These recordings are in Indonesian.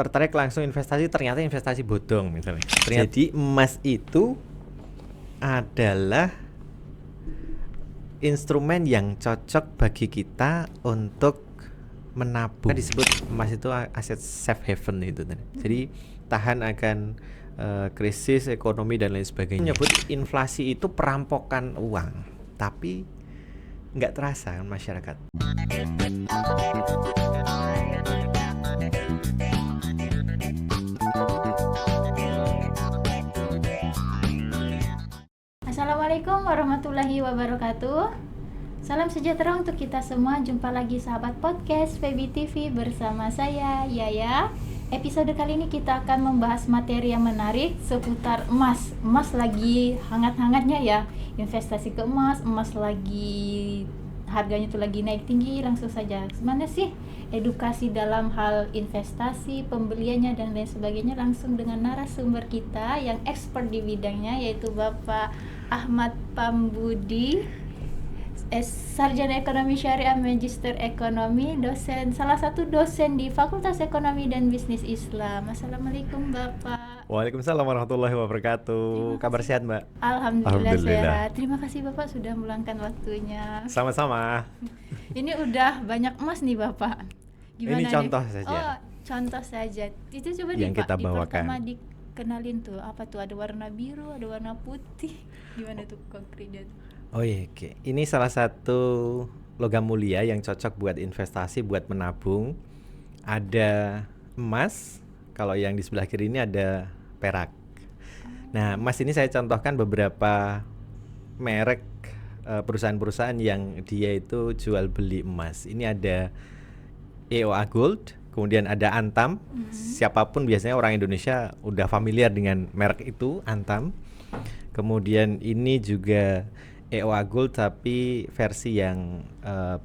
tertarik langsung investasi, ternyata investasi bodong misalnya. Jadi emas itu adalah instrumen yang cocok bagi kita untuk menabung. Disebut emas itu aset safe haven itu tadi. Jadi tahan akan krisis ekonomi dan lain sebagainya. Menyebut inflasi itu perampokan uang, tapi nggak terasa kan masyarakat. Assalamualaikum warahmatullahi wabarakatuh. Salam sejahtera untuk kita semua. Jumpa lagi sahabat podcast Febi TV bersama saya Yaya. Episode kali ini kita akan membahas materi yang menarik seputar emas. Emas lagi hangat-hangatnya ya. Investasi ke emas, emas lagi harganya tuh lagi naik tinggi. Langsung saja, mana sih edukasi dalam hal investasi, pembeliannya dan lain sebagainya, langsung dengan narasumber kita yang expert di bidangnya, yaitu Bapak Ahmad Pambudi, Sarjana Ekonomi Syariah, Magister Ekonomi, dosen, salah satu dosen di Fakultas Ekonomi dan Bisnis Islam. Assalamualaikum Bapak. Waalaikumsalam warahmatullahi wabarakatuh. Kabar sehat Mbak? Alhamdulillah sehat. Terima kasih Bapak sudah meluangkan waktunya. Sama-sama. Ini udah banyak emas nih Bapak. Gimana ini contoh nih? saja. Oh, contoh saja. Itu coba yang kita bawakan. Pertama dikenalin tuh, apa tuh, ada warna biru, ada warna putih. Gimana tuh konkretnya? Oh iya, oke. Ini salah satu logam mulia yang cocok buat investasi, buat menabung. Ada emas, kalau yang di sebelah kiri ini ada perak. Nah, emas ini saya contohkan beberapa merek perusahaan-perusahaan yang dia itu jual beli emas. Ini ada EOA Gold, kemudian ada Antam. Siapapun biasanya orang Indonesia udah familiar dengan merek itu, Antam. Kemudian ini juga EOA Gold tapi versi yang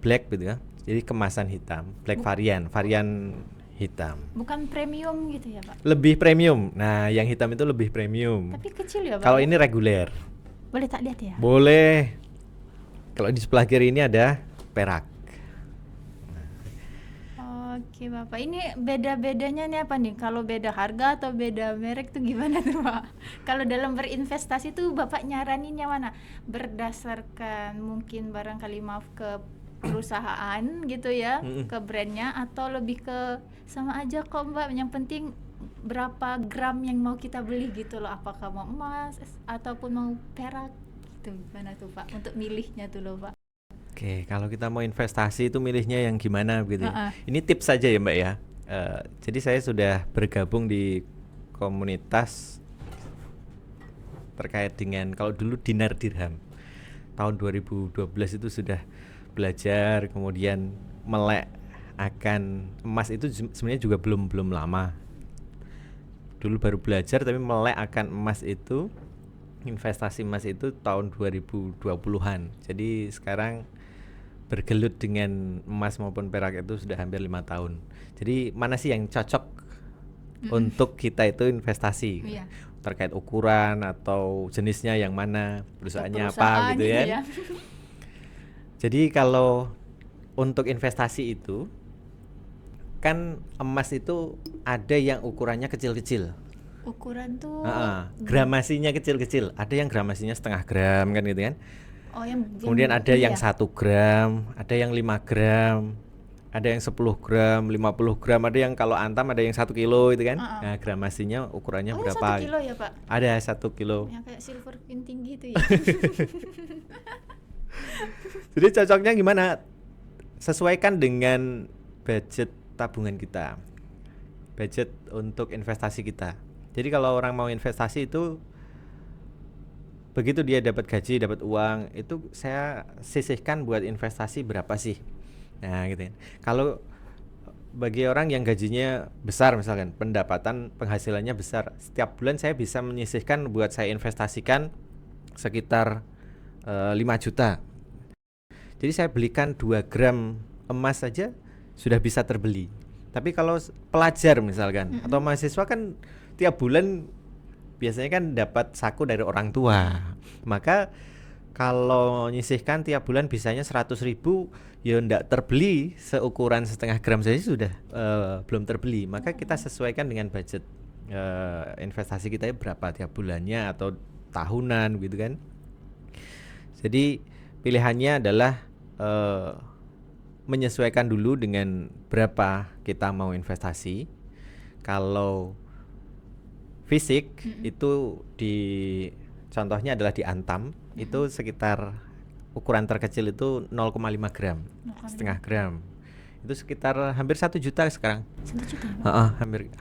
black gitu ya. Jadi kemasan hitam, black varian hitam. Bukan premium gitu ya Pak? Lebih premium. Nah, yang hitam itu lebih premium. Tapi kecil ya Pak? Kalau ini reguler. Boleh tak lihat ya? Boleh. Kalau di sebelah kiri ini ada perak. Oke Bapak, ini beda-bedanya nih apa nih? Kalau beda harga atau beda merek tuh gimana tuh Pak? Kalau dalam berinvestasi tuh Bapak nyaraninnya mana? Berdasarkan mungkin barangkali ke perusahaan gitu ya, ke brandnya, atau lebih ke sama aja kok Mbak, yang penting berapa gram yang mau kita beli gitu loh, apakah mau emas ataupun mau perak gitu, gimana tuh Pak untuk milihnya tuh loh Pak? Oke, kalau kita mau investasi itu milihnya yang gimana gitu. Ini tips saja ya Mbak ya. Jadi saya sudah bergabung di komunitas terkait dengan, kalau dulu dinar dirham. Tahun 2012 itu sudah belajar, kemudian melek akan emas itu sebenarnya juga belum lama. Dulu baru belajar tapi melek akan emas itu, investasi emas itu tahun 2020-an. Jadi sekarang bergelut dengan emas maupun perak itu sudah hampir 5 tahun. Jadi mana sih yang cocok untuk kita itu investasi? Terkait ukuran atau jenisnya yang mana, perusahaannya apa gitu ya. Jadi kalau untuk investasi itu kan emas itu ada yang ukurannya kecil-kecil. Ukuran tuh gramasinya kecil-kecil. Ada yang gramasinya setengah gram kan gitu kan. Kemudian ada yang 1 gram, ada yang 5 gram, ada yang 10 gram, 50 gram, ada yang kalau Antam ada yang 1 kilo itu kan. Nah, gramasinya ukurannya berapa? 1 kilo ya Pak? Ada 1 kilo. Yang kayak silver pin tinggi itu ya. Jadi cocoknya gimana? Sesuaikan dengan budget tabungan kita, budget untuk investasi kita. Jadi kalau orang mau investasi itu, begitu dia dapat gaji, dapat uang, itu saya sisihkan buat investasi berapa sih? Nah gitu. Kalau bagi orang yang gajinya besar misalkan, pendapatan penghasilannya besar, setiap bulan saya bisa menyisihkan buat saya investasikan sekitar 5 juta. Jadi saya belikan 2 gram emas saja sudah bisa terbeli. Tapi kalau pelajar misalkan atau mahasiswa kan tiap bulan biasanya kan dapat saku dari orang tua. Maka kalau nyisihkan tiap bulan bisanya 100.000, ya ndak terbeli seukuran setengah gram saja sudah belum terbeli. Maka kita sesuaikan dengan budget investasi kita berapa tiap bulannya atau tahunan gitu kan. Jadi pilihannya adalah menyesuaikan dulu dengan berapa kita mau investasi. Kalau fisik itu contohnya adalah di Antam, itu sekitar ukuran terkecil itu 0,5 gram, setengah gram. Itu sekitar hampir 1 juta sekarang. 1 juta.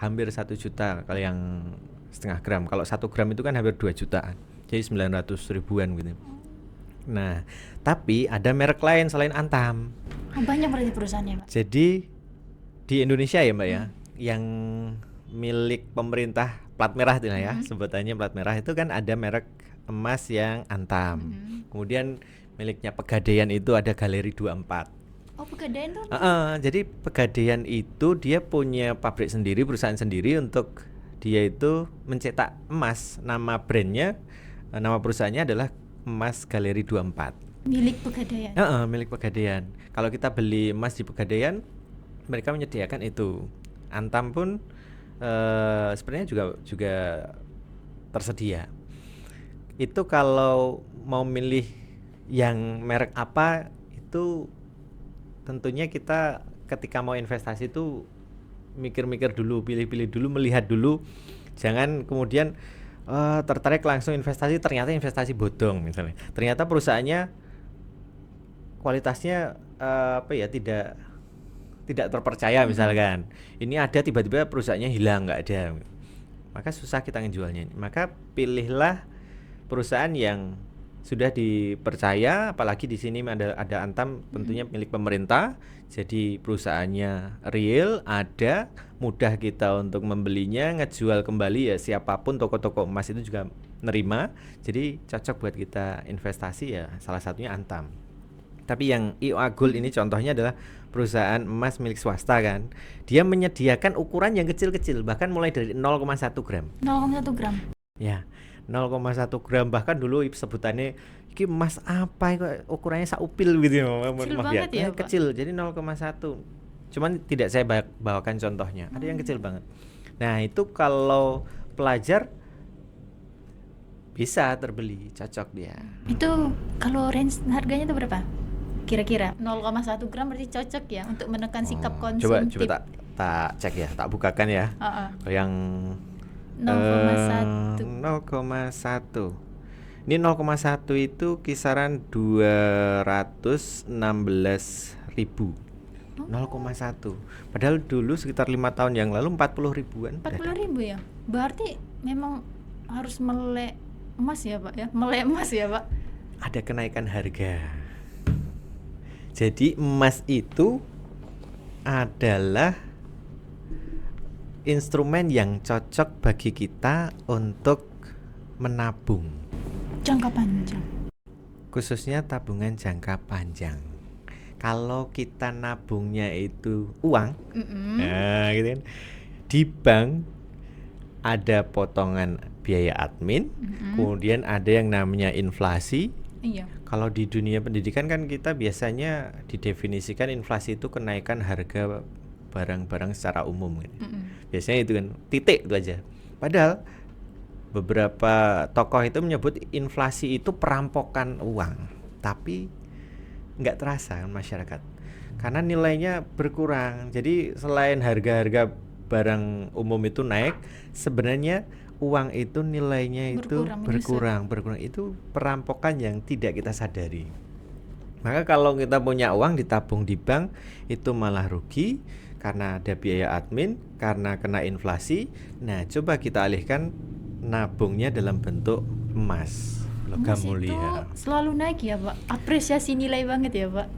Hampir 1 juta kalau yang setengah gram. Kalau 1 gram itu kan hampir 2 jutaan. Jadi 900 ribuan gitu. Nah, tapi ada merek lain selain Antam. Banyak berarti perusahaannya, Pak. Jadi di Indonesia ya, Mbak ya, yang milik pemerintah plat merah itu ya, sebutannya plat merah itu kan ada merek emas yang Antam. Kemudian miliknya Pegadaian itu ada Galeri 24. Oh, Pegadaian tuh? Jadi Pegadaian itu dia punya pabrik sendiri, perusahaan sendiri untuk dia itu mencetak emas. Nama brandnya, nama perusahaannya adalah Emas Galeri 24. Milik Pegadaian? Milik Pegadaian. Kalau kita beli emas di Pegadaian, mereka menyediakan itu. Antam pun sebenarnya juga tersedia. Itu kalau mau milih yang merek apa, itu tentunya kita ketika mau investasi itu mikir-mikir dulu, pilih-pilih dulu, melihat dulu. Jangan kemudian tertarik langsung investasi, ternyata investasi bodong misalnya. Ternyata perusahaannya kualitasnya tidak terpercaya misalkan. Ini ada tiba-tiba perusahaannya hilang, nggak ada. Maka susah kita ngejualnya. Maka pilihlah perusahaan yang sudah dipercaya, apalagi di sini ada Antam tentunya milik pemerintah. Jadi perusahaannya real, ada, mudah kita untuk membelinya, ngejual kembali ya siapapun toko-toko emas itu juga nerima. Jadi cocok buat kita investasi ya, salah satunya Antam. Tapi yang IOA Gold ini contohnya adalah perusahaan emas milik swasta kan. Dia menyediakan ukuran yang kecil-kecil, bahkan mulai dari 0,1 gram. 0,1 gram. Ya, 0,1 gram, bahkan dulu sebutannya ini emas apa kok ukurannya saupil gitu ya. Kecil banget ya, Pak? Kecil, jadi 0,1. Cuman tidak saya bawakan contohnya. Ada yang kecil banget. Nah, itu kalau pelajar bisa terbeli, cocok dia. Itu kalau range harganya itu berapa? Kira-kira 0,1 gram berarti cocok ya untuk menekan sikap konsumtif. Coba tak cek ya, tak bukakan ya. Kalau yang 0,1. 0,1. Ini 0,1 itu kisaran 216.000. 0,1. Padahal dulu sekitar 5 tahun yang lalu 40 ribuan. 40 ribu ya? Berarti memang harus melek emas ya, Pak ya? Melek emas ya, Pak? Ada kenaikan harga. Jadi emas itu adalah instrumen yang cocok bagi kita untuk menabung. Jangka panjang. Khususnya tabungan jangka panjang. Kalau kita nabungnya itu uang, nah gitu kan, di bank ada potongan biaya admin, kemudian ada yang namanya inflasi. Iya. Kalau di dunia pendidikan kan kita biasanya didefinisikan inflasi itu kenaikan harga barang-barang secara umum gitu. Biasanya itu kan titik itu aja. Padahal beberapa tokoh itu menyebut inflasi itu perampokan uang, tapi nggak terasa kan masyarakat karena nilainya berkurang. Jadi selain harga-harga barang umum itu naik, sebenarnya uang itu nilainya itu berkurang. Itu perampokan yang tidak kita sadari. Maka kalau kita punya uang ditabung di bank itu malah rugi karena ada biaya admin, karena kena inflasi. Nah, coba kita alihkan nabungnya dalam bentuk emas, logam mulia. Itu selalu naik ya, Pak? Apresiasi nilai banget ya, Pak?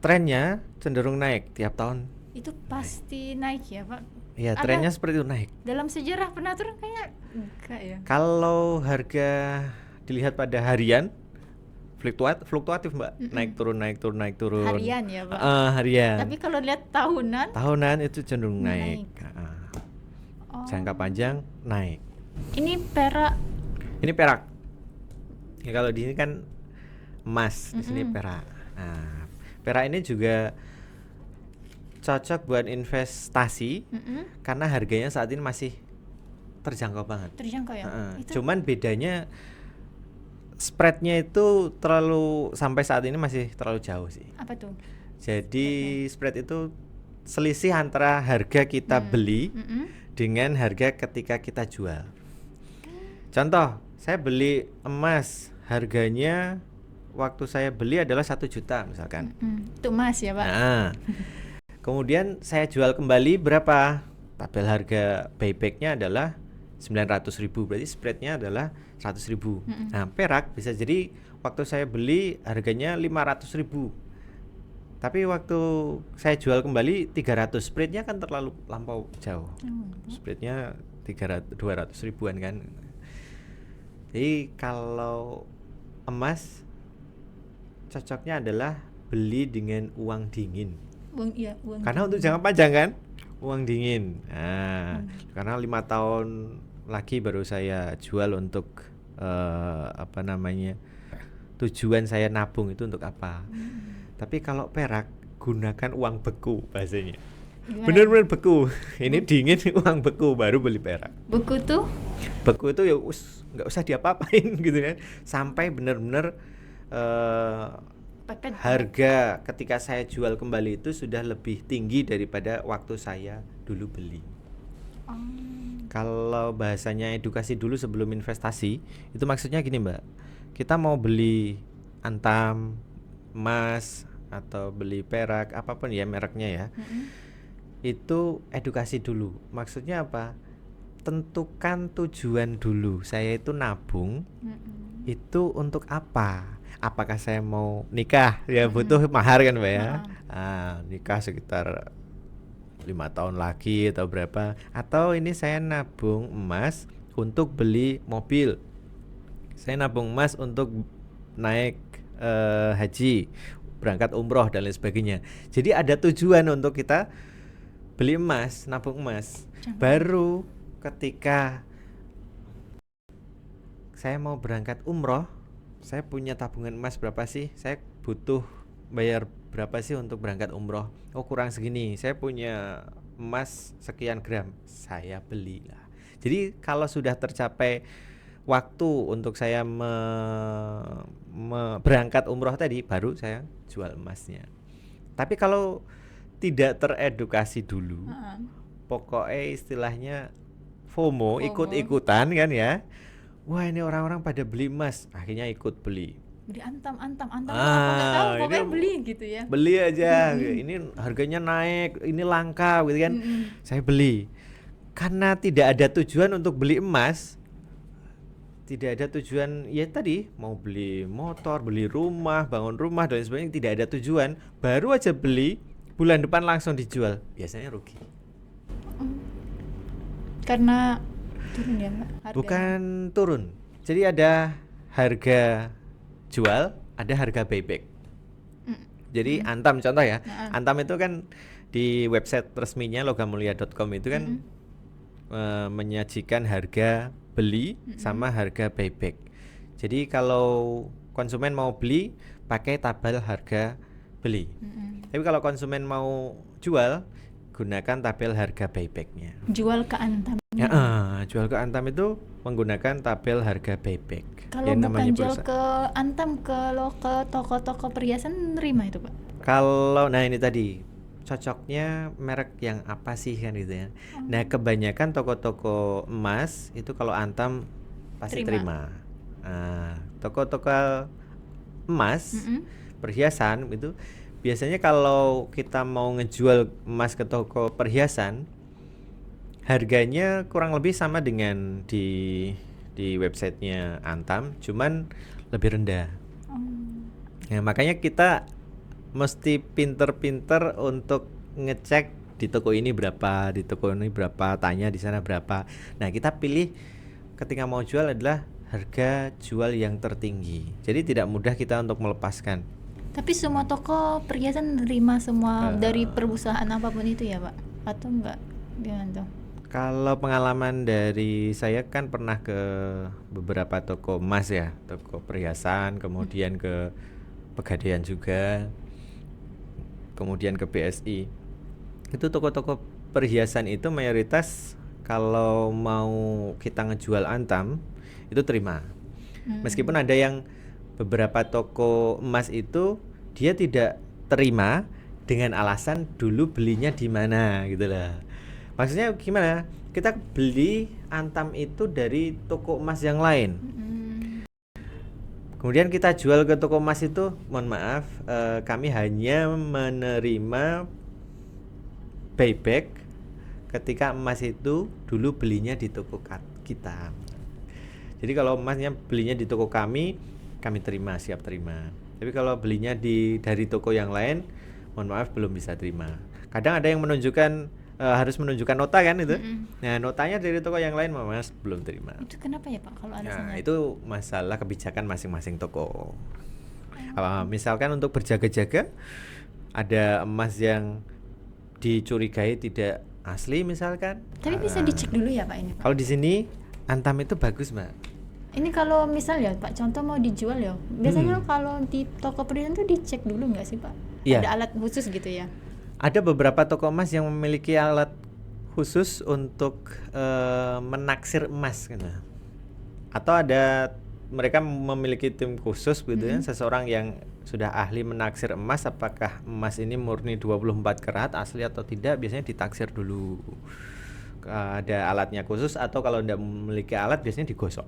Trennya cenderung naik tiap tahun. Itu pasti naik ya, Pak? Ya, trennya seperti itu naik. Dalam sejarah pernah turun kayak enggak ya? Kalau harga dilihat pada harian, fluktuatif Mbak, naik turun. Harian ya, Pak? Harian. Tapi kalau lihat tahunan itu cenderung naik. Jangka panjang naik. Ini perak. Ini perak. Ya kalau di sini kan emas, di sini perak. Nah, perak ini juga cocok buat investasi karena harganya saat ini masih terjangkau banget. Terjangkau ya. Cuman bedanya spreadnya itu terlalu, sampai saat ini masih terlalu jauh sih. Apa tuh? Jadi spread itu selisih antara harga kita beli dengan harga ketika kita jual. Contoh, saya beli emas, harganya waktu saya beli adalah 1 juta misalkan. Itu emas ya Pak. Nah, kemudian saya jual kembali berapa? Tabel harga buybacknya adalah 900.000, berarti spreadnya adalah 100.000. Nah, perak bisa jadi waktu saya beli harganya 500.000, tapi waktu saya jual kembali 300, spreadnya kan terlalu lampau jauh. Spreadnya 200 ribuan kan. Jadi kalau emas cocoknya adalah beli dengan uang dingin. Uang Karena untuk jangka panjang kan, uang dingin. Nah, karena 5 tahun lagi baru saya jual untuk tujuan saya nabung itu untuk apa. Tapi kalau perak, gunakan uang beku bahasanya. Bener-bener beku. Ini dingin, uang beku, baru beli perak. Beku itu ya nggak usah diapa-apain gitu kan, sampai bener-bener harga ketika saya jual kembali itu sudah lebih tinggi daripada waktu saya dulu beli. Kalau bahasanya edukasi dulu sebelum investasi, itu maksudnya gini Mbak, kita mau beli antam, emas, atau beli perak, apapun ya mereknya ya, itu edukasi dulu. Maksudnya apa? Tentukan tujuan dulu. Saya itu nabung itu untuk apa? Apakah saya mau nikah? Ya butuh mahar kan Mbak ya. Nikah sekitar 5 tahun lagi atau berapa, atau ini saya nabung emas untuk beli mobil, saya nabung emas untuk naik haji, berangkat umroh dan lain sebagainya. Jadi ada tujuan untuk kita beli emas, nabung emas. Baru ketika saya mau berangkat umroh, saya punya tabungan emas berapa sih, saya butuh bayar berapa sih untuk berangkat umroh, oh kurang segini, saya punya emas sekian gram, saya belilah. Jadi kalau sudah tercapai waktu untuk saya berangkat umroh tadi, baru saya jual emasnya. Tapi kalau tidak teredukasi dulu, pokoknya istilahnya FOMO. Ikut-ikutan kan ya, wah ini orang-orang pada beli emas, akhirnya ikut beli. Beli antam apa nggak tahu, pokoknya beli gitu ya. Beli aja, ini harganya naik, ini langka gitu kan. Saya beli. Karena tidak ada tujuan untuk beli emas, tidak ada tujuan ya tadi, mau beli motor, beli rumah, bangun rumah dan sebagainya, tidak ada tujuan, baru aja beli, bulan depan langsung dijual, biasanya rugi. Karena turun ya Mbak? Bukan turun. Jadi ada harga jual, ada harga buyback. Jadi antam contoh ya, antam itu kan di website resminya logamulia.com itu kan menyajikan harga beli sama harga buyback. Jadi kalau konsumen mau beli pakai tabel harga beli. Tapi kalau konsumen mau jual, gunakan tabel harga buybacknya. Jual ke antam. Jual ke antam itu menggunakan tabel harga buyback. Kalau bukan jual ke antam, kalau ke toko-toko perhiasan nerima itu Pak? Kalau ini tadi cocoknya merek yang apa sih kan gitu ya. Nah kebanyakan toko-toko emas itu kalau antam pasti terima. Toko-toko emas perhiasan itu biasanya kalau kita mau ngejual emas ke toko perhiasan, harganya kurang lebih sama dengan di websitenya antam, cuman lebih rendah. Nah, makanya kita mesti pinter-pinter untuk ngecek di toko ini berapa, di toko ini berapa, tanya di sana berapa. Nah, kita pilih ketika mau jual adalah harga jual yang tertinggi. Jadi tidak mudah kita untuk melepaskan. Tapi semua toko perhiasan nerima semua dari perusahaan apapun itu ya Pak? Atau enggak? Gimana tuh? Kalau pengalaman dari saya kan pernah ke beberapa toko emas ya, toko perhiasan, kemudian ke Pegadaian juga, kemudian ke BSI. Itu toko-toko perhiasan itu mayoritas kalau mau kita ngejual Antam itu terima. Meskipun ada yang beberapa toko emas itu dia tidak terima dengan alasan dulu belinya di mana gitu lah. Maksudnya gimana? Kita beli Antam itu dari toko emas yang lain. Kemudian kita jual ke toko emas itu, mohon maaf, kami hanya menerima buyback ketika emas itu dulu belinya di toko kita. Jadi kalau emasnya belinya di toko kami terima, siap terima. Tapi kalau belinya dari toko yang lain, mohon maaf belum bisa terima. Kadang ada yang menunjukkan harus menunjukkan nota kan itu. Nah, notanya dari toko yang lain Mas belum terima. Itu kenapa ya Pak kalau alasannya? Nah, itu masalah kebijakan masing-masing toko. Misalkan untuk berjaga-jaga ada emas yang dicurigai tidak asli misalkan. Tapi bisa dicek dulu ya Pak ini Pak? Kalau di sini Antam itu bagus Mbak. Ini kalau misal ya Pak, contoh mau dijual ya, biasanya kalau di toko perhiasan tuh dicek dulu nggak sih Pak? Iya. Ada alat khusus gitu ya? Ada beberapa toko emas yang memiliki alat khusus untuk menaksir emas gitu. Atau ada mereka memiliki tim khusus gitu ya, seseorang yang sudah ahli menaksir emas, apakah emas ini murni 24 karat asli atau tidak, biasanya ditaksir dulu. Ada alatnya khusus, atau kalau tidak memiliki alat biasanya digosok.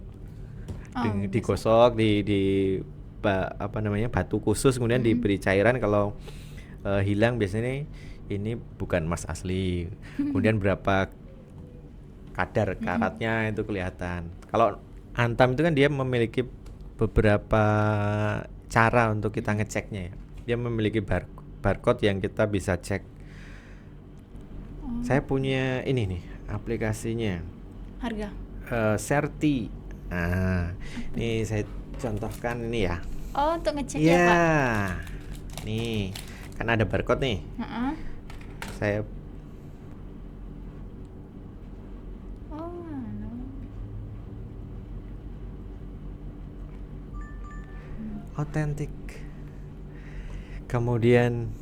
Digosok di batu khusus, kemudian diberi cairan. Kalau hilang biasanya ini bukan emas asli. Kemudian berapa kadar karatnya itu kelihatan. Kalau Antam itu kan dia memiliki beberapa cara untuk kita ngeceknya ya. Dia memiliki barcode yang kita bisa cek. Saya punya ini nih aplikasinya. Harga? Serti. Nah, ini saya contohkan ini ya. Oh, untuk ngecek ya Pak? Nih, kan ada barcode nih. Saya otentik. Kemudian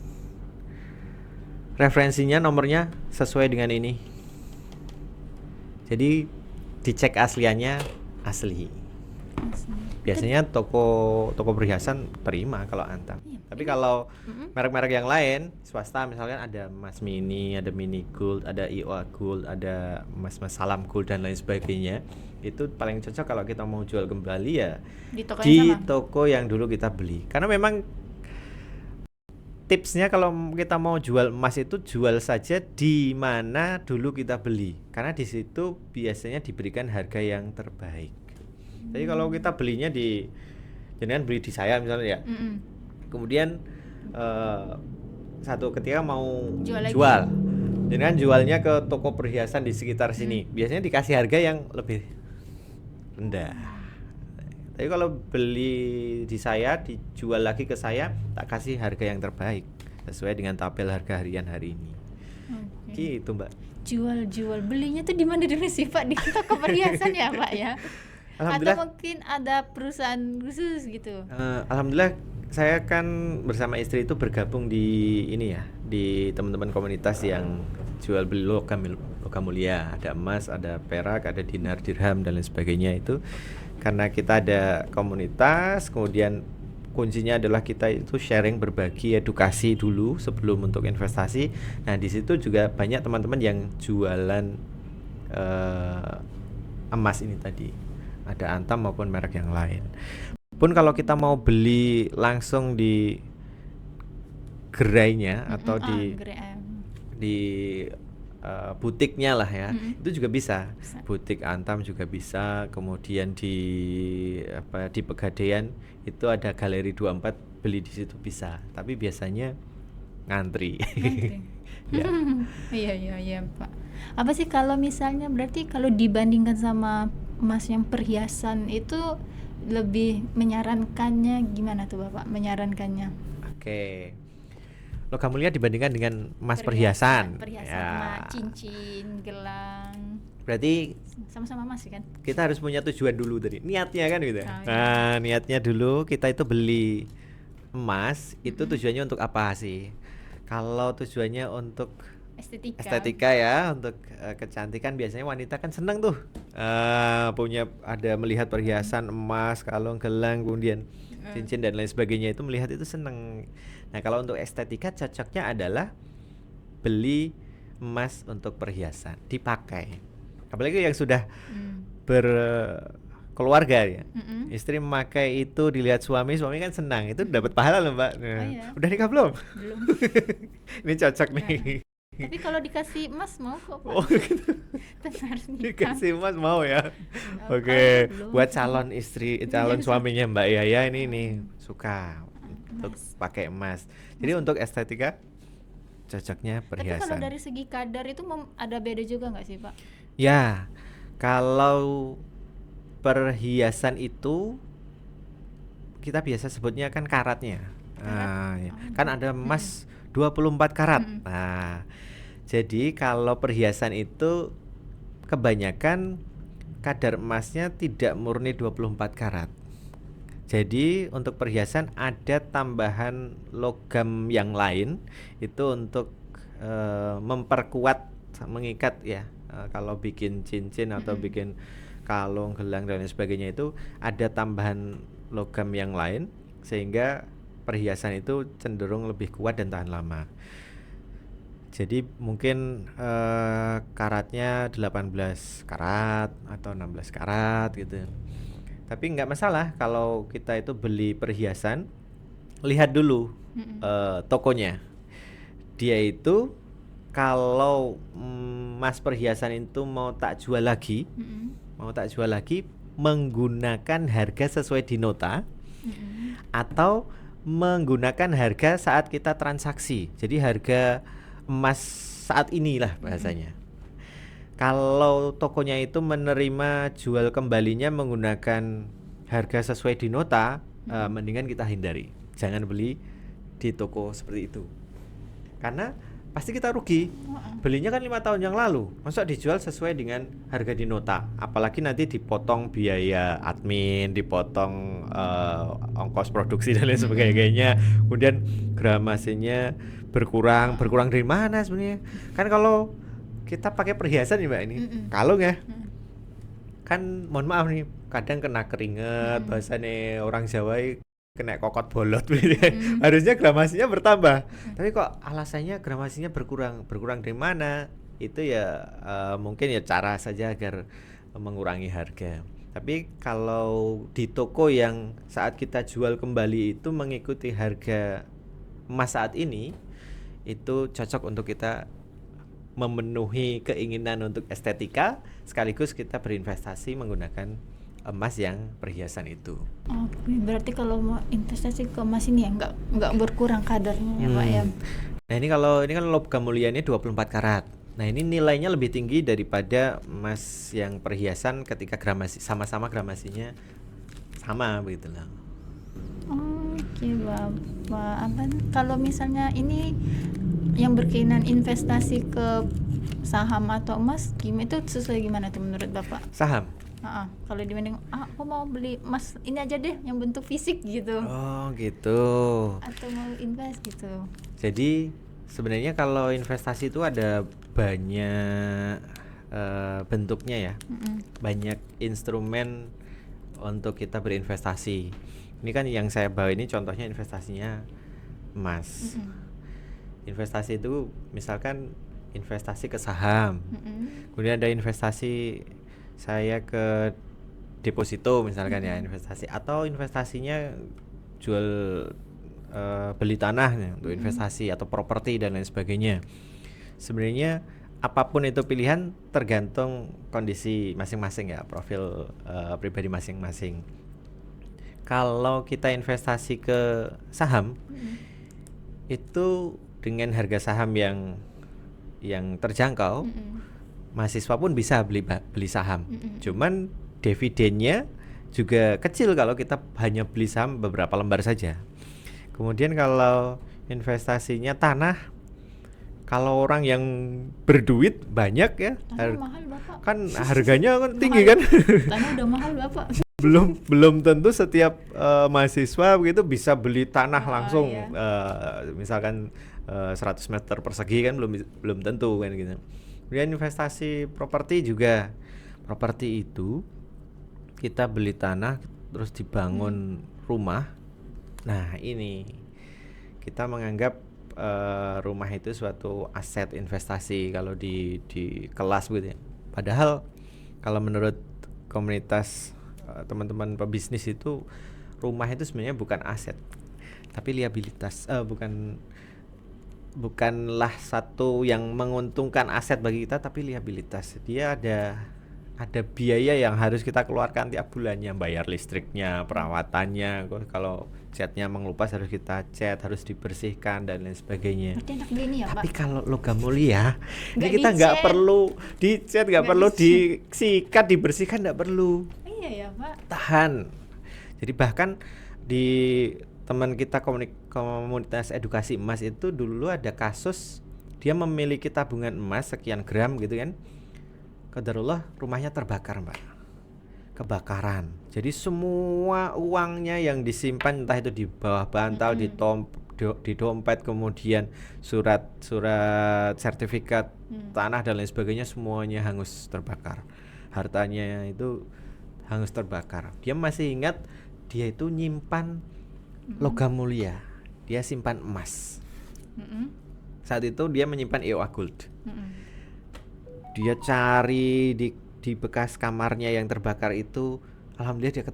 referensinya nomornya sesuai dengan ini. Jadi dicek asliannya asli. Biasanya toko perhiasan terima kalau Antam. Tapi kalau merek-merek yang lain swasta misalkan ada emas mini, ada mini gold, ada IOA gold, ada emas salam gold dan lain sebagainya, itu paling cocok kalau kita mau jual kembali ya di toko yang dulu kita beli. Karena memang tipsnya kalau kita mau jual emas itu jual saja di mana dulu kita beli, karena di situ biasanya diberikan harga yang terbaik. Jadi kalau kita belinya jangan beli di saya misalnya ya. Kemudian satu ketika mau jual, jangan jualnya ke toko perhiasan di sekitar sini. Biasanya dikasih harga yang lebih rendah. Tapi kalau beli di saya, dijual lagi ke saya, tak kasih harga yang terbaik sesuai dengan tabel harga harian hari ini. Gitu Mbak. Jual belinya tuh di mana dulu sih Pak? Di toko perhiasan ya Pak ya? Atau mungkin ada perusahaan khusus gitu? Alhamdulillah saya kan bersama istri itu bergabung di ini ya, di teman-teman komunitas yang jual beli logam mulia. Ada emas, ada perak, ada dinar, dirham dan lain sebagainya. Itu karena kita ada komunitas, kemudian kuncinya adalah kita itu sharing, berbagi edukasi dulu sebelum untuk investasi. Nah di situ juga banyak teman-teman yang jualan emas ini tadi, ada Antam maupun merek yang lain. Pun kalau kita mau beli langsung di gerainya atau di butiknya lah ya, itu juga bisa. Butik Antam juga bisa. Kemudian di Pegadaian itu ada Galeri 24, beli di situ bisa. Tapi biasanya ngantri. Ya. Iya Pak. Apa sih kalau misalnya berarti kalau dibandingkan sama emas yang perhiasan itu lebih menyarankannya gimana tuh Bapak menyarankannya? Oke. Logam mulia dibandingkan dengan emas perhiasan ya. Emas, cincin, gelang. Berarti sama-sama emas kan? Kita harus punya tujuan dulu tadi. Niatnya kan gitu. Iya. Nah, niatnya dulu kita itu beli emas itu tujuannya untuk apa sih? Kalau tujuannya untuk estetika ya, untuk kecantikan, biasanya wanita kan seneng tuh ada melihat perhiasan emas, kalung, gelang, kemudian cincin dan lain sebagainya, itu melihat itu seneng. Nah kalau untuk estetika cocoknya adalah beli emas untuk perhiasan dipakai, apalagi yang sudah berkeluarga ya. Istri memakai itu dilihat suami kan senang, itu dapat pahala loh Mbak. Nah, iya. udah nikah belum? Belum. Ini cocok nih. Tapi kalau dikasih emas mau kok Pak. Oh gitu. Benar nikah. Dikasih emas mau ya. Oke, buat calon istri, calon suaminya Mbak Yaya ini suka untuk pakai emas. Jadi untuk estetika cocoknya perhiasan. Tapi kalau dari segi kadar itu ada beda juga nggak sih Pak? Ya, kalau perhiasan itu kita biasa sebutnya kan karatnya. Ya. Kan ada emas 24 karat. Nah, jadi kalau perhiasan itu kebanyakan kadar emasnya tidak murni 24 karat. Jadi untuk perhiasan ada tambahan logam yang lain itu untuk memperkuat, mengikat ya. Kalau bikin cincin atau bikin kalung, gelang dan lain sebagainya itu ada tambahan logam yang lain sehingga perhiasan itu cenderung lebih kuat dan tahan lama. Jadi mungkin karatnya 18 karat atau 16 karat gitu. Tapi nggak masalah kalau kita itu beli perhiasan, lihat dulu tokonya. Dia itu kalau emas perhiasan itu mau tak jual lagi, menggunakan harga sesuai di nota atau menggunakan harga saat kita transaksi. Jadi harga emas saat inilah bahasanya. Kalau tokonya itu menerima jual kembalinya menggunakan harga sesuai di nota, mendingan kita hindari. Jangan beli di toko seperti itu. Karena pasti kita rugi. Belinya kan 5 tahun yang lalu, masa dijual sesuai dengan harga di nota. Apalagi nanti dipotong biaya admin, dipotong ongkos produksi dan lain sebagainya. Kemudian gramasinya berkurang dari mana sebenarnya? Kan kalau kita pakai perhiasan nih Mbak ini, kalung ya. Kan mohon maaf nih, kadang kena keringet, bahasanya orang Jawa kena kokot bolot harusnya gramasinya bertambah, tapi kok alasannya gramasinya berkurang dari mana? Itu ya mungkin ya cara saja agar mengurangi harga. Tapi kalau di toko yang saat kita jual kembali itu mengikuti harga emas saat ini, itu cocok untuk kita memenuhi keinginan untuk estetika sekaligus kita berinvestasi menggunakan emas yang perhiasan itu. Oke, berarti kalau mau investasi ke emas ini ya nggak berkurang kadarnya ya Pak ya. Nah ini kan logam mulianya 24 karat. Nah ini nilainya lebih tinggi daripada emas yang perhiasan ketika sama-sama gramasinya sama begitu lah. Oke Bapak, kalau misalnya ini yang berkaitan investasi ke saham atau emas, itu sesuai gimana tuh menurut Bapak? Saham? Kalau dibanding aku mau beli emas ini aja deh yang bentuk fisik gitu. Oh gitu. Atau mau invest gitu. Jadi sebenarnya kalau investasi itu ada banyak bentuknya ya. Banyak instrumen untuk kita berinvestasi. Ini kan yang saya bawa ini contohnya investasinya emas. Investasi itu misalkan investasi ke saham, kemudian ada investasi saya ke deposito misalkan ya, investasi, atau investasinya jual beli tanah untuk investasi atau properti dan lain sebagainya. Sebenarnya apapun itu pilihan tergantung kondisi masing-masing ya, profil pribadi masing-masing. Kalau kita investasi ke saham itu dengan harga saham yang terjangkau, mahasiswa pun bisa beli saham. Cuman dividennya juga kecil kalau kita hanya beli saham beberapa lembar saja. Kemudian kalau investasinya tanah, kalau orang yang berduit banyak ya, tanah mahal Bapak. Kan harganya kan tinggi kan. Tanah udah mahal Bapak. belum tentu setiap mahasiswa begitu bisa beli tanah langsung, iya. misalkan 100 meter persegi kan belum tentu kan gitu. Kemudian investasi properti juga, properti itu kita beli tanah terus dibangun rumah. Nah ini kita menganggap rumah itu suatu aset investasi kalau di kelas gitu ya. Padahal kalau menurut komunitas teman-teman pebisnis itu rumah itu sebenarnya bukan aset tapi liabilitas, bukanlah satu yang menguntungkan aset bagi kita tapi liabilitas. Dia ada biaya yang harus kita keluarkan tiap bulannya, bayar listriknya, perawatannya, kalau catnya mengelupas harus kita cat, harus dibersihkan dan lain sebagainya. Berarti enak beli ini ya, Tapi Pak? kalau logam mulia ini Nggak kita nggak dicat. perlu dicat, nggak Nggak perlu dicat. disikat, dibersihkan, nggak perlu, Iya ya, Pak. tahan. Jadi bahkan di teman kita komunitas edukasi emas itu dulu ada kasus dia memiliki tabungan emas sekian gram gitu kan, qadarullah rumahnya terbakar, Mbak, kebakaran. Jadi semua uangnya yang disimpan entah itu di bawah bantal, di dompet, kemudian surat sertifikat tanah dan lain sebagainya semuanya hangus terbakar. Hartanya itu hangus terbakar. Dia masih ingat dia itu nyimpan logam mulia, dia simpan emas. Saat itu dia menyimpan EOA Gold. Dia cari di bekas kamarnya yang terbakar itu, alhamdulillah dia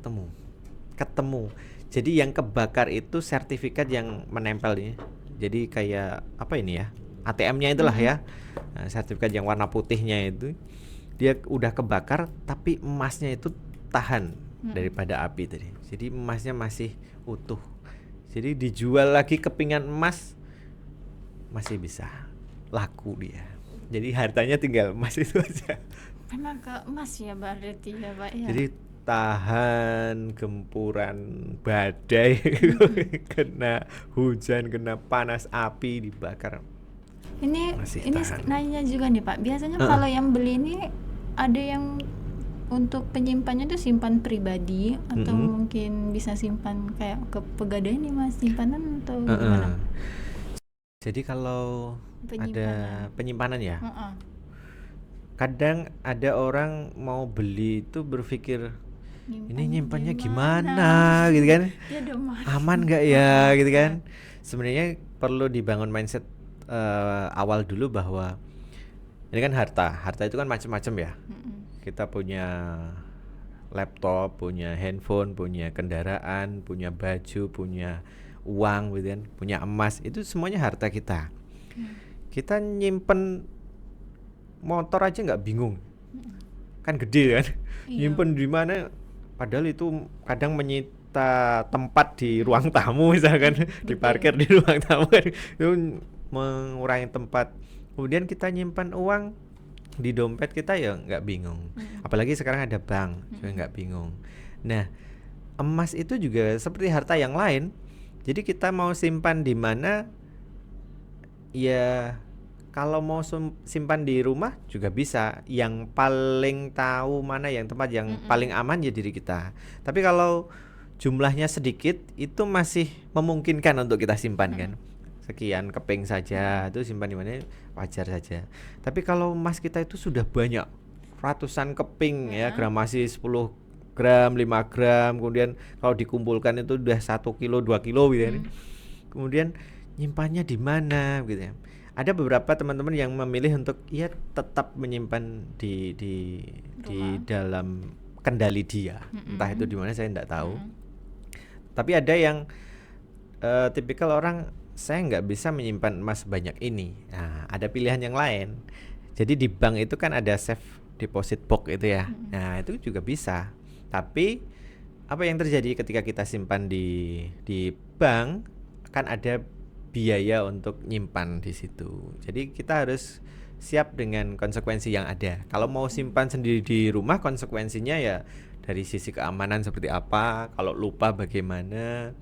ketemu. Jadi yang kebakar itu sertifikat yang menempel ini. Jadi kayak apa ini ya, ATM-nya itulah ya. Nah, sertifikat yang warna putihnya itu dia udah kebakar tapi emasnya itu tahan daripada api tadi. Jadi emasnya masih utuh. Jadi dijual lagi kepingan emas masih bisa laku dia. Jadi hartanya tinggal emas itu aja. Memang ke emas ya berarti ya, Pak ya. Jadi tahan gempuran badai, kena hujan, kena panas api, dibakar. Ini Masih ini tahan. nanya juga nih, Pak. Biasanya kalau yang beli ini ada yang untuk penyimpannya tuh simpan pribadi atau mungkin bisa simpan kayak ke pegadaian nih, Mas, simpanan atau gimana? Jadi kalau ada penyimpanan ya, Heeh. kadang ada orang mau beli itu berpikir ini Nyimpannya nyimpannya gimana? gimana gitu kan, Ya udah mati. aman nggak ya gitu kan. Sebenarnya perlu dibangun mindset awal dulu bahwa ini kan harta itu kan macam-macam ya. Kita punya laptop, punya handphone, punya kendaraan, punya baju, punya uang gitu kan, punya emas, itu semuanya harta kita. Kita nyimpen motor aja nggak bingung, kan gede kan. Iya. Nyimpen di mana, padahal itu kadang menyita tempat di ruang tamu misalkan, diparkir di ruang tamu kan, itu mengurangi tempat. Kemudian kita nyimpan uang di dompet kita ya nggak bingung, apalagi sekarang ada bank juga nggak bingung. Nah, emas itu juga seperti harta yang lain. Jadi kita mau simpan di mana ya, kalau mau simpan di rumah juga bisa. Yang paling tahu mana yang tempat yang paling aman ya diri kita. Tapi kalau jumlahnya sedikit itu masih memungkinkan untuk kita simpan kan. Sekian keping saja itu simpan di mana wajar saja. Tapi kalau emas kita itu sudah banyak, ratusan keping ya, gramasi 10 gram, 5 gram, kemudian kalau dikumpulkan itu udah 1 kilo, 2 kilo gitu ya. Kemudian nyimpannya di mana gitu ya. Ada beberapa teman-teman yang memilih untuk ya tetap menyimpan di dalam kendali dia. Entah itu di mana saya enggak tahu. Tapi ada yang tipikal orang, saya nggak bisa menyimpan emas sebanyak ini. Nah, ada pilihan yang lain. Jadi di bank itu kan ada safe deposit box itu ya. Nah, itu juga bisa. Tapi apa yang terjadi ketika kita simpan di bank, kan ada biaya untuk nyimpan di situ. Jadi kita harus siap dengan konsekuensi yang ada. Kalau mau simpan sendiri di rumah, konsekuensinya ya dari sisi keamanan seperti apa, kalau lupa bagaimana.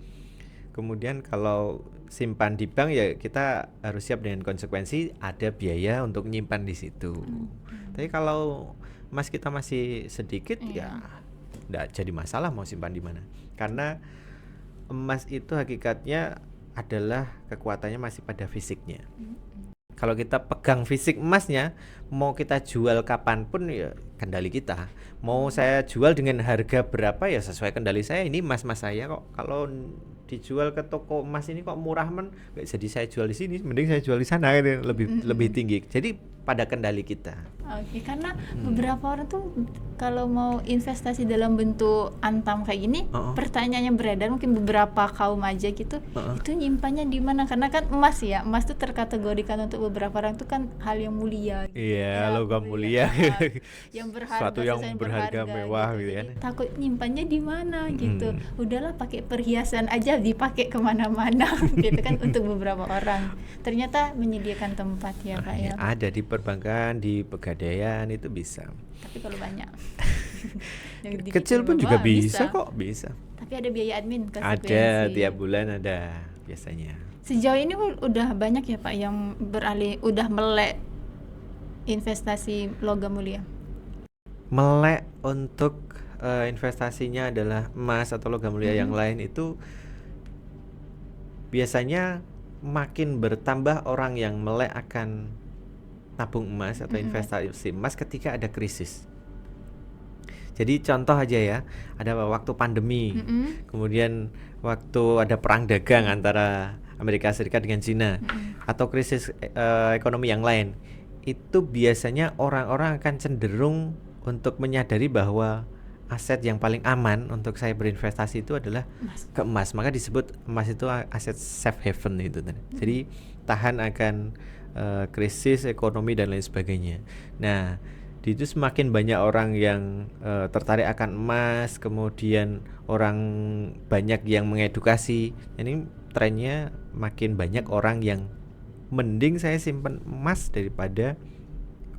Kemudian kalau simpan di bank ya kita harus siap dengan konsekuensi, ada biaya untuk nyimpan di situ. Tapi kalau emas kita masih sedikit ya enggak jadi masalah mau simpan di mana. Karena emas itu hakikatnya adalah kekuatannya masih pada fisiknya. Kalau kita pegang fisik emasnya, mau kita jual kapanpun ya kendali kita. Mau saya jual dengan harga berapa ya sesuai kendali saya. Ini emas saya kok. Kalau dijual ke toko emas ini kok murah nggak jadi saya jual di sini. Mending saya jual di sana gitu, lebih tinggi. Jadi pada kendali kita. Oke, karena beberapa orang tuh kalau mau investasi dalam bentuk antam kayak gini, pertanyaannya beredar mungkin beberapa kaum aja gitu, itu nyimpannya di mana? Karena kan emas tuh terkategorikan untuk beberapa orang tuh kan hal yang mulia. Iya, logam mulia. Yang berharga, suatu yang berharga mewah gitu kan. Takut nyimpannya di mana gitu. Udahlah pakai perhiasan aja dipakai kemana-mana gitu kan untuk beberapa orang. Ternyata menyediakan tempat ya Pak ya. Ada di perbankan, di pegadaian itu bisa. Tapi kalau banyak yang kecil pun juga bisa kok, bisa. Tapi ada biaya admin konsekuensi. Ada, tiap bulan ada biasanya. Sejauh ini udah banyak ya Pak yang udah melek investasi logam mulia. Melek untuk investasinya adalah emas atau logam mulia yang lain itu biasanya makin bertambah orang yang melek akan tabung emas atau investasi emas ketika ada krisis. Jadi contoh aja ya, ada waktu pandemi, kemudian waktu ada perang dagang antara Amerika Serikat dengan Cina, atau krisis ekonomi yang lain, itu biasanya orang-orang akan cenderung untuk menyadari bahwa aset yang paling aman untuk saya berinvestasi itu adalah ke emas. Maka disebut emas itu aset safe haven itu. Jadi tahan akan krisis ekonomi dan lain sebagainya. Nah, itu semakin banyak orang yang tertarik akan emas, kemudian orang banyak yang mengedukasi. Ini trennya makin banyak orang yang mending saya simpan emas daripada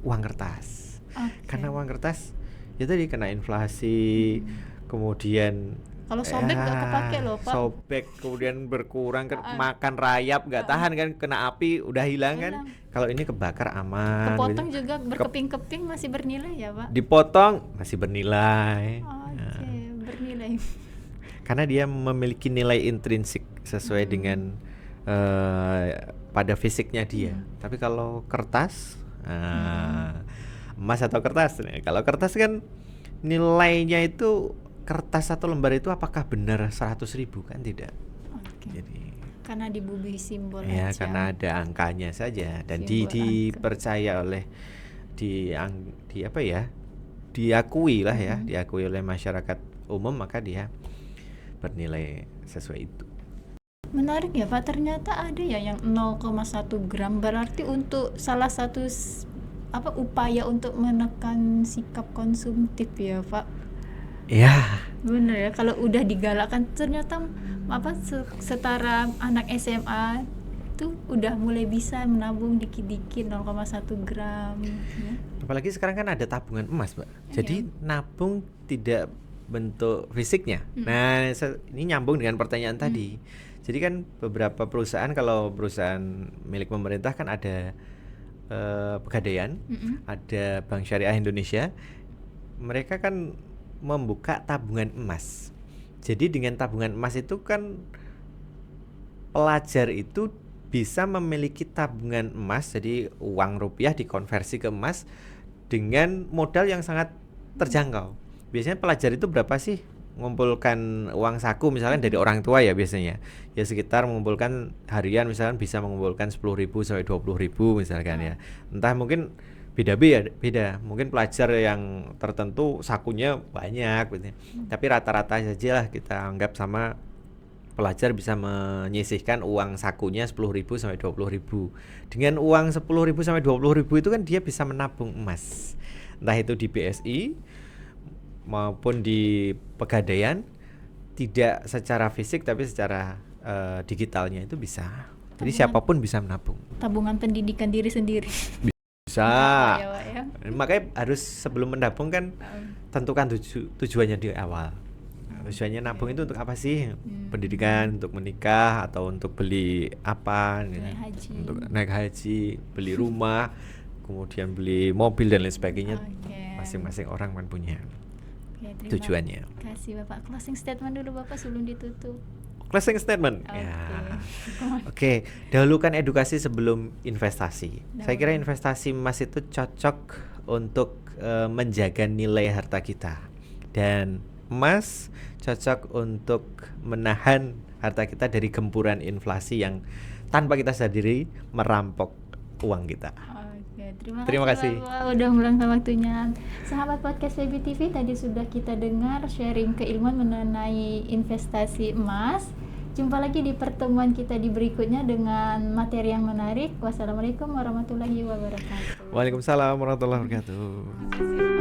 uang kertas. Karena uang kertas itu tadi kena inflasi, kemudian kalau sobek nggak kepake loh Pak. Sobek kemudian berkurang, makan rayap nggak tahan kan, kena api udah hilang kan. Kalau ini kebakar aman. Kepotong gitu. Juga berkeping-keping masih bernilai ya Pak. Dipotong masih bernilai. Bernilai. Karena dia memiliki nilai intrinsik sesuai dengan pada fisiknya dia. Tapi kalau kertas, emas atau kertas, kalau kertas kan nilainya itu, kertas satu lembar itu apakah benar 100.000 kan tidak. Jadi karena dibubuhi simbol ya, aja. karena ada angkanya saja dan dipercaya oleh diakui lah ya, diakui oleh masyarakat umum, maka dia bernilai sesuai itu. Menarik ya Pak, ternyata ada ya yang 0,1 gram, berarti untuk salah satu upaya untuk menekan sikap konsumtif ya Pak. Ya. Bener ya, kalau udah digalakkan ternyata setara anak SMA itu udah mulai bisa menabung dikit-dikit 0,1 gram ya. Apalagi sekarang kan ada tabungan emas, Mbak. Jadi nabung tidak bentuk fisiknya. Nah, ini nyambung dengan pertanyaan tadi. Jadi kan beberapa perusahaan, kalau perusahaan milik pemerintah kan ada Pegadaian, ada Bank Syariah Indonesia, mereka kan membuka tabungan emas. Jadi dengan tabungan emas itu kan pelajar itu bisa memiliki tabungan emas, jadi uang rupiah dikonversi ke emas dengan modal yang sangat terjangkau. Biasanya pelajar itu berapa sih mengumpulkan uang saku misalnya dari orang tua ya, biasanya ya sekitar mengumpulkan harian misalkan bisa mengumpulkan 10.000 sampai 20.000 misalkan ya. Entah mungkin beda, mungkin pelajar yang tertentu sakunya banyak gitu. Tapi rata-rata saja lah kita anggap sama pelajar bisa menyisihkan uang sakunya 10.000 sampai 20.000. Dengan uang 10.000 sampai 20.000 itu kan dia bisa menabung emas. Entah itu di BSI maupun di Pegadaian, tidak secara fisik tapi secara digitalnya itu bisa. Jadi siapapun bisa menabung. Tabungan pendidikan diri sendiri. Bisa. Ya. Makanya harus sebelum menabung kan tentukan tujuannya di awal. Tujuannya nabung itu untuk apa sih? Pendidikan, untuk menikah, atau untuk beli apa? Untuk naik haji, beli rumah, kemudian beli mobil dan lain sebagainya. Masing-masing orang kan punya. Terima tujuannya. kasih Bapak. Closing statement dulu Bapak sebelum ditutup. Closing statement. Oke. Ya. Oke, dahulukan edukasi sebelum investasi. Saya kira investasi emas itu cocok untuk menjaga nilai harta kita, dan emas cocok untuk menahan harta kita dari gempuran inflasi yang tanpa kita sadari merampok uang kita. Oke, Terima kasih. Bapak udah meluangkan waktunya. Sahabat podcast Baby TV, tadi sudah kita dengar sharing keilmuan mengenai investasi emas. Jumpa lagi di pertemuan kita di berikutnya dengan materi yang menarik. Wassalamualaikum warahmatullahi wabarakatuh. Waalaikumsalam warahmatullahi wabarakatuh.